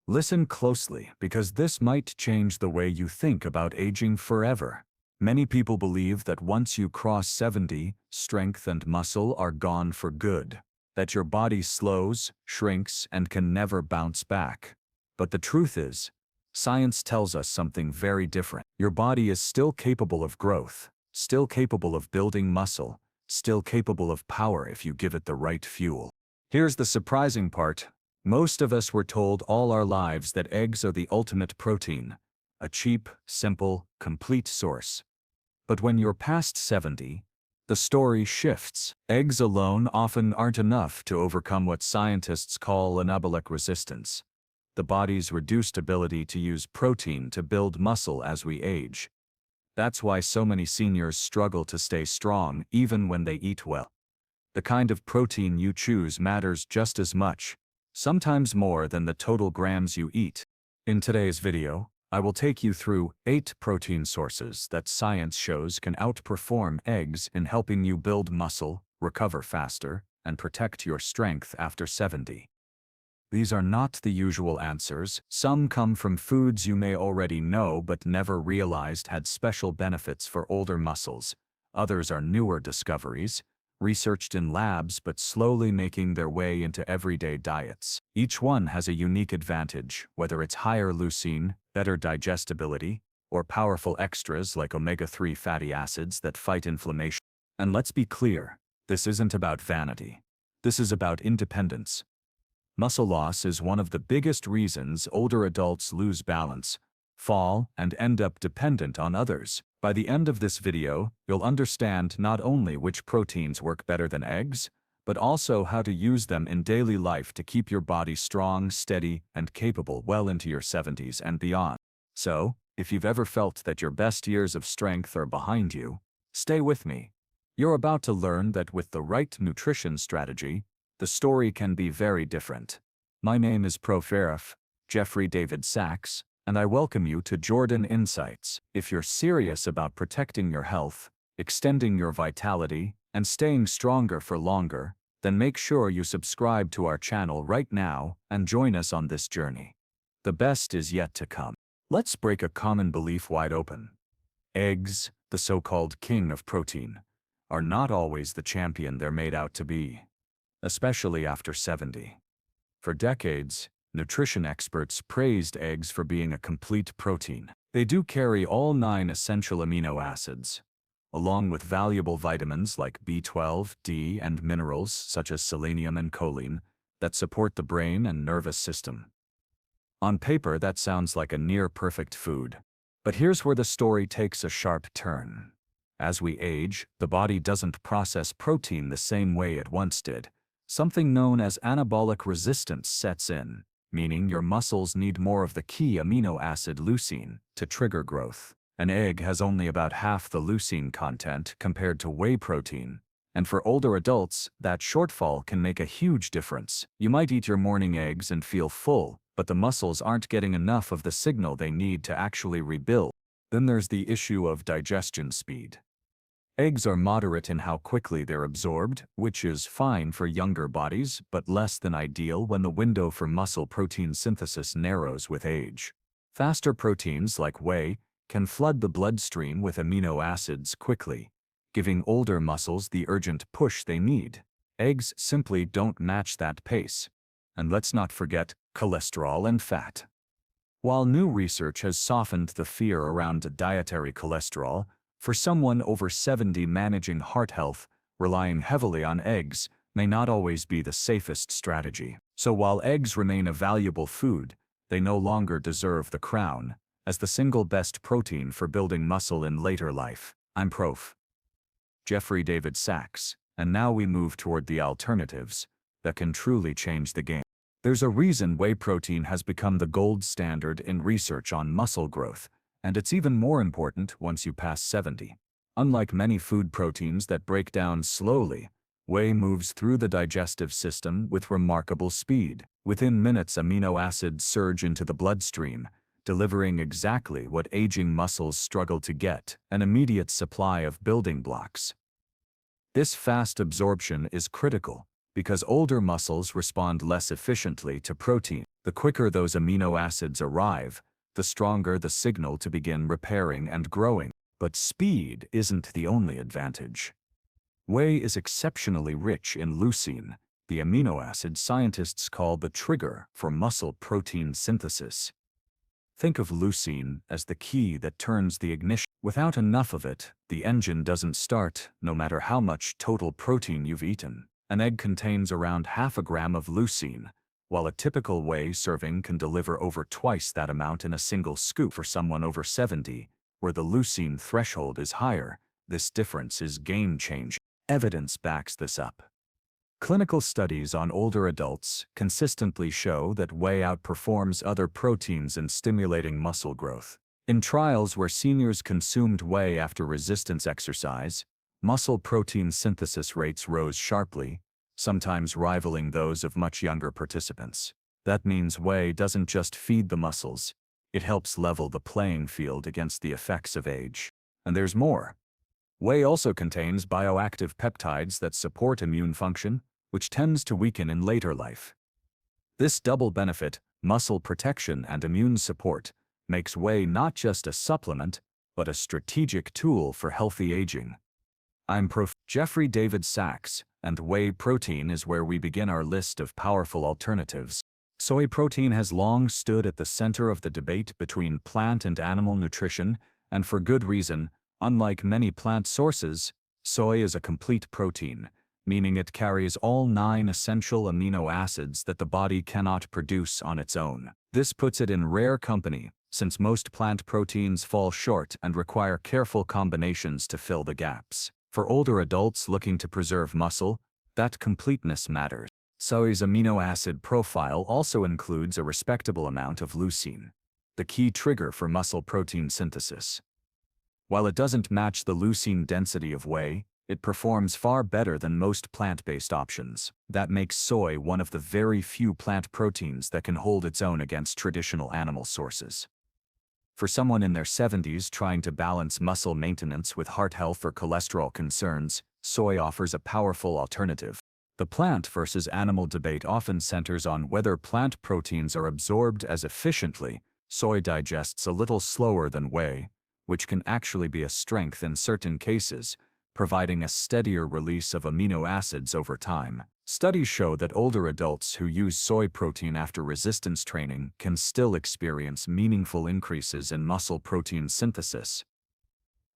Listen closely because this might change the way you think about aging forever. Many people believe that once you cross 70, strength and muscle are gone for good, that your body slows, shrinks, and can never bounce back. But the truth is, science tells us something very different. Your body is still capable of growth, still capable of building muscle, still capable of power if you give it the right fuel. Here's the surprising part. Most of us were told all our lives that eggs are the ultimate protein, a cheap, simple, complete source. But when you're past 70, the story shifts. Eggs alone often aren't enough to overcome what scientists call anabolic resistance, the body's reduced ability to use protein to build muscle as we age. That's why so many seniors struggle to stay strong even when they eat well. The kind of protein you choose matters just as much, sometimes more than the total grams you eat. In today's video, I will take you through 8 protein sources that science shows can outperform eggs in helping you build muscle, recover faster, and protect your strength after 70. These are not the usual answers. Some come from foods you may already know but never realized had special benefits for older muscles. Others are newer discoveries, researched in labs but slowly making their way into everyday diets. Each one has a unique advantage, whether it's higher leucine, better digestibility, or powerful extras like omega-3 fatty acids that fight inflammation. And let's be clear, this isn't about vanity. This is about independence. Muscle loss is one of the biggest reasons older adults lose balance, fall, and end up dependent on others. By the end of this video, you'll understand not only which proteins work better than eggs, but also how to use them in daily life to keep your body strong, steady, and capable well into your 70s and beyond. So, if you've ever felt that your best years of strength are behind you, stay with me. You're about to learn that with the right nutrition strategy, the story can be very different. My name is ProF, Jeffrey David Sachs, and I welcome you to Jordan Insights. If you're serious about protecting your health, extending your vitality, and staying stronger for longer, then make sure you subscribe to our channel right now and join us on this journey. The best is yet to come. Let's break a common belief wide open. Eggs, the so-called king of protein, are not always the champion they're made out to be, especially after 70. For decades, nutrition experts praised eggs for being a complete protein. They do carry all 9 essential amino acids, along with valuable vitamins like B12, D, and minerals such as selenium and choline that support the brain and nervous system. On paper, that sounds like a near-perfect food. But here's where the story takes a sharp turn. As we age, the body doesn't process protein the same way it once did. Something known as anabolic resistance sets in, meaning your muscles need more of the key amino acid leucine to trigger growth. An egg has only about half the leucine content compared to whey protein, and for older adults, that shortfall can make a huge difference. You might eat your morning eggs and feel full, but the muscles aren't getting enough of the signal they need to actually rebuild. Then there's the issue of digestion speed. Eggs are moderate in how quickly they're absorbed, which is fine for younger bodies, but less than ideal when the window for muscle protein synthesis narrows with age. Faster proteins like whey can flood the bloodstream with amino acids quickly, giving older muscles the urgent push they need. Eggs simply don't match that pace. And let's not forget cholesterol and fat. While new research has softened the fear around dietary cholesterol, for someone over 70 managing heart health, relying heavily on eggs may not always be the safest strategy. So while eggs remain a valuable food, they no longer deserve the crown as the single best protein for building muscle in later life. I'm ProF. Jeffrey David Sachs, and now we move toward the alternatives that can truly change the game. There's a reason whey protein has become the gold standard in research on muscle growth, and it's even more important once you pass 70. Unlike many food proteins that break down slowly, whey moves through the digestive system with remarkable speed. Within minutes, amino acids surge into the bloodstream, delivering exactly what aging muscles struggle to get: an immediate supply of building blocks. This fast absorption is critical because older muscles respond less efficiently to protein. The quicker those amino acids arrive, the stronger the signal to begin repairing and growing. But speed isn't the only advantage. Whey is exceptionally rich in leucine, the amino acid scientists call the trigger for muscle protein synthesis. Think of leucine as the key that turns the ignition. Without enough of it, the engine doesn't start, no matter how much total protein you've eaten. An egg contains around half a gram of leucine, while a typical whey serving can deliver over twice that amount in a single scoop. For someone over 70, where the leucine threshold is higher, this difference is game-changing. Evidence backs this up. Clinical studies on older adults consistently show that whey outperforms other proteins in stimulating muscle growth. In trials where seniors consumed whey after resistance exercise, muscle protein synthesis rates rose sharply, sometimes rivaling those of much younger participants. That means whey doesn't just feed the muscles, it helps level the playing field against the effects of age. And there's more. Whey also contains bioactive peptides that support immune function, which tends to weaken in later life. This double benefit, muscle protection and immune support, makes whey not just a supplement, but a strategic tool for healthy aging. I'm ProF. David Sachs, and whey protein is where we begin our list of powerful alternatives. Soy protein has long stood at the center of the debate between plant and animal nutrition, and for good reason. Unlike many plant sources, soy is a complete protein, meaning it carries all 9 essential amino acids that the body cannot produce on its own. This puts it in rare company, since most plant proteins fall short and require careful combinations to fill the gaps. For older adults looking to preserve muscle, that completeness matters. Soy's amino acid profile also includes a respectable amount of leucine, the key trigger for muscle protein synthesis. While it doesn't match the leucine density of whey, it performs far better than most plant-based options. That makes soy one of the very few plant proteins that can hold its own against traditional animal sources. For someone in their 70s trying to balance muscle maintenance with heart health or cholesterol concerns, soy offers a powerful alternative. The plant versus animal debate often centers on whether plant proteins are absorbed as efficiently. Soy digests a little slower than whey, which can actually be a strength in certain cases, providing a steadier release of amino acids over time. Studies show that older adults who use soy protein after resistance training can still experience meaningful increases in muscle protein synthesis.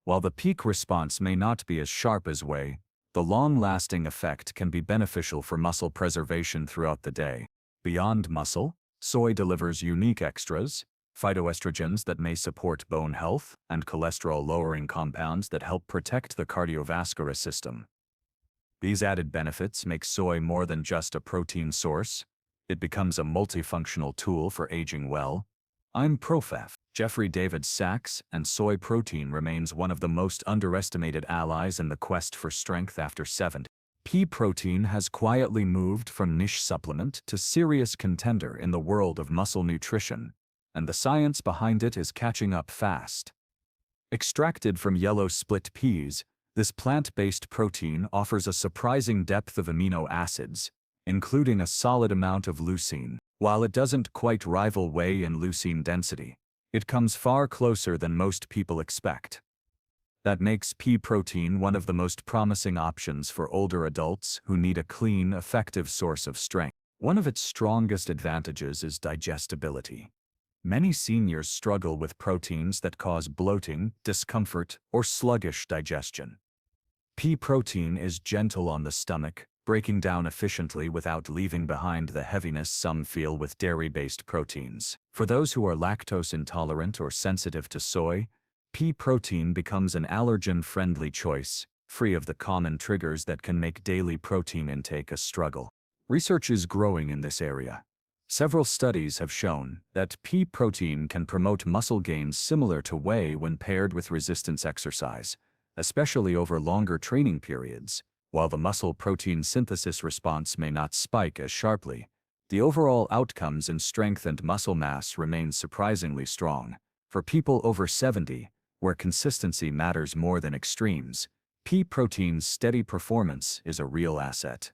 While the peak response may not be as sharp as whey, the long-lasting effect can be beneficial for muscle preservation throughout the day. Beyond muscle, soy delivers unique extras, phytoestrogens that may support bone health, and cholesterol-lowering compounds that help protect the cardiovascular system. These added benefits make soy more than just a protein source. It becomes a multifunctional tool for aging well. I'm ProF. David Sachs, and soy protein remains one of the most underestimated allies in the quest for strength after 70. Pea protein has quietly moved from niche supplement to serious contender in the world of muscle nutrition, and the science behind it is catching up fast. Extracted from yellow split peas, this plant-based protein offers a surprising depth of amino acids, including a solid amount of leucine. While it doesn't quite rival whey in leucine density, it comes far closer than most people expect. That makes pea protein one of the most promising options for older adults who need a clean, effective source of strength. One of its strongest advantages is digestibility. Many seniors struggle with proteins that cause bloating, discomfort, or sluggish digestion. Pea protein is gentle on the stomach, breaking down efficiently without leaving behind the heaviness some feel with dairy-based proteins. For those who are lactose intolerant or sensitive to soy, pea protein becomes an allergen-friendly choice, free of the common triggers that can make daily protein intake a struggle. Research is growing in this area. Several studies have shown that pea protein can promote muscle gains similar to whey when paired with resistance exercise, especially over longer training periods. While the muscle protein synthesis response may not spike as sharply, the overall outcomes in strength and muscle mass remain surprisingly strong. For people over 70, where consistency matters more than extremes, pea protein's steady performance is a real asset.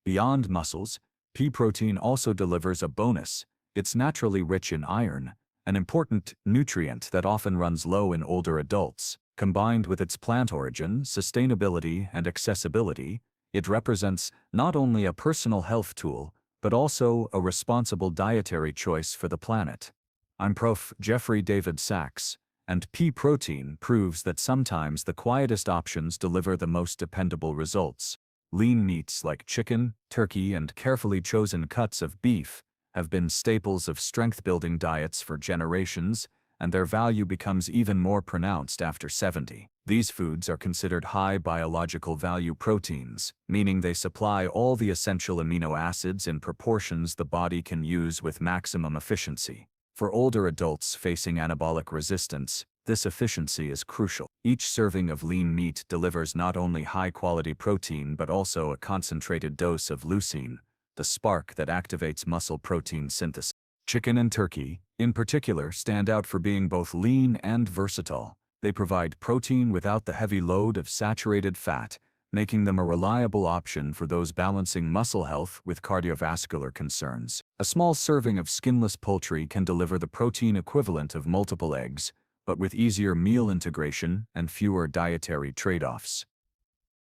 Beyond muscles, pea protein also delivers a bonus. It's naturally rich in iron, an important nutrient that often runs low in older adults. Combined with its plant origin, sustainability, and accessibility, it represents not only a personal health tool, but also a responsible dietary choice for the planet. I'm Prof. David Sachs, and pea protein proves that sometimes the quietest options deliver the most dependable results. Lean meats like chicken, turkey, and carefully chosen cuts of beef have been staples of strength-building diets for generations, and their value becomes even more pronounced after 70. These foods are considered high biological value proteins, meaning they supply all the essential amino acids in proportions the body can use with maximum efficiency. For older adults facing anabolic resistance, this efficiency is crucial. Each serving of lean meat delivers not only high-quality protein but also a concentrated dose of leucine, the spark that activates muscle protein synthesis. Chicken and turkey, in particular, stand out for being both lean and versatile. They provide protein without the heavy load of saturated fat, making them a reliable option for those balancing muscle health with cardiovascular concerns. A small serving of skinless poultry can deliver the protein equivalent of multiple eggs, but with easier meal integration and fewer dietary trade-offs.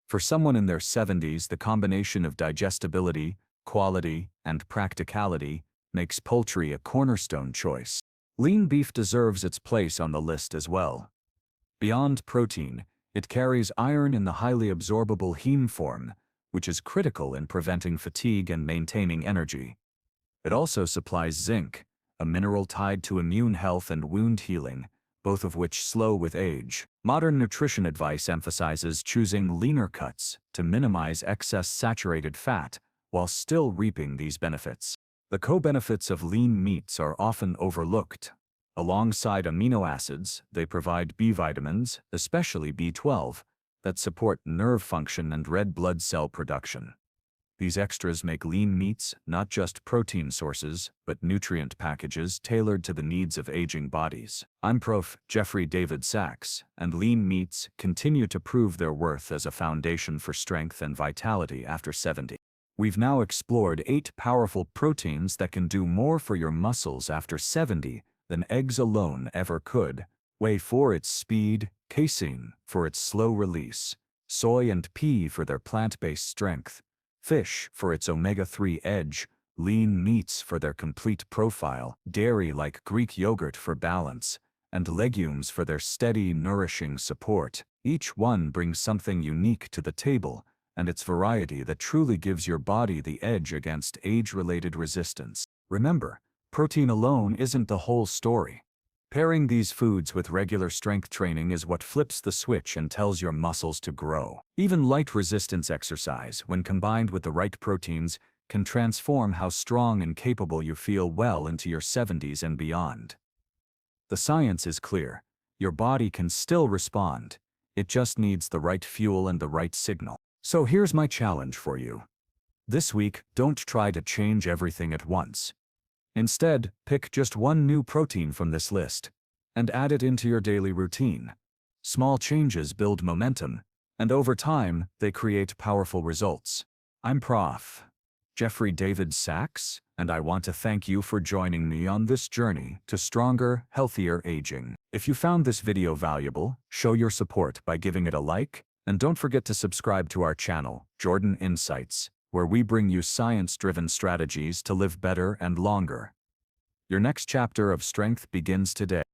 For someone in their 70s, the combination of digestibility, quality, and practicality makes poultry a cornerstone choice. Lean beef deserves its place on the list as well. Beyond protein, it carries iron in the highly absorbable heme form, which is critical in preventing fatigue and maintaining energy. It also supplies zinc, a mineral tied to immune health and wound healing, both of which slow with age. Modern nutrition advice emphasizes choosing leaner cuts to minimize excess saturated fat while still reaping these benefits. The co-benefits of lean meats are often overlooked. Alongside amino acids, they provide B vitamins, especially B12, that support nerve function and red blood cell production. These extras make lean meats not just protein sources, but nutrient packages tailored to the needs of aging bodies. I'm Prof. David Sachs, and lean meats continue to prove their worth as a foundation for strength and vitality after 70. We've now explored 8 powerful proteins that can do more for your muscles after 70 than eggs alone ever could. Whey for its speed, casein for its slow release, soy and pea for their plant-based strength, fish for its omega-3 edge, lean meats for their complete profile, dairy like Greek yogurt for balance, and legumes for their steady, nourishing support. Each one brings something unique to the table, and its variety that truly gives your body the edge against age-related resistance. Remember, protein alone isn't the whole story. Pairing these foods with regular strength training is what flips the switch and tells your muscles to grow. Even light resistance exercise, when combined with the right proteins, can transform how strong and capable you feel well into your 70s and beyond. The science is clear. Your body can still respond. It just needs the right fuel and the right signal. So here's my challenge for you. This week, don't try to change everything at once. Instead, pick just one new protein from this list and add it into your daily routine. Small changes build momentum, and over time, they create powerful results. I'm Prof. David Sachs, and I want to thank you for joining me on this journey to stronger, healthier aging. If you found this video valuable, show your support by giving it a like, and don't forget to subscribe to our channel, Jordan Insights, where we bring you science-driven strategies to live better and longer. Your next chapter of strength begins today.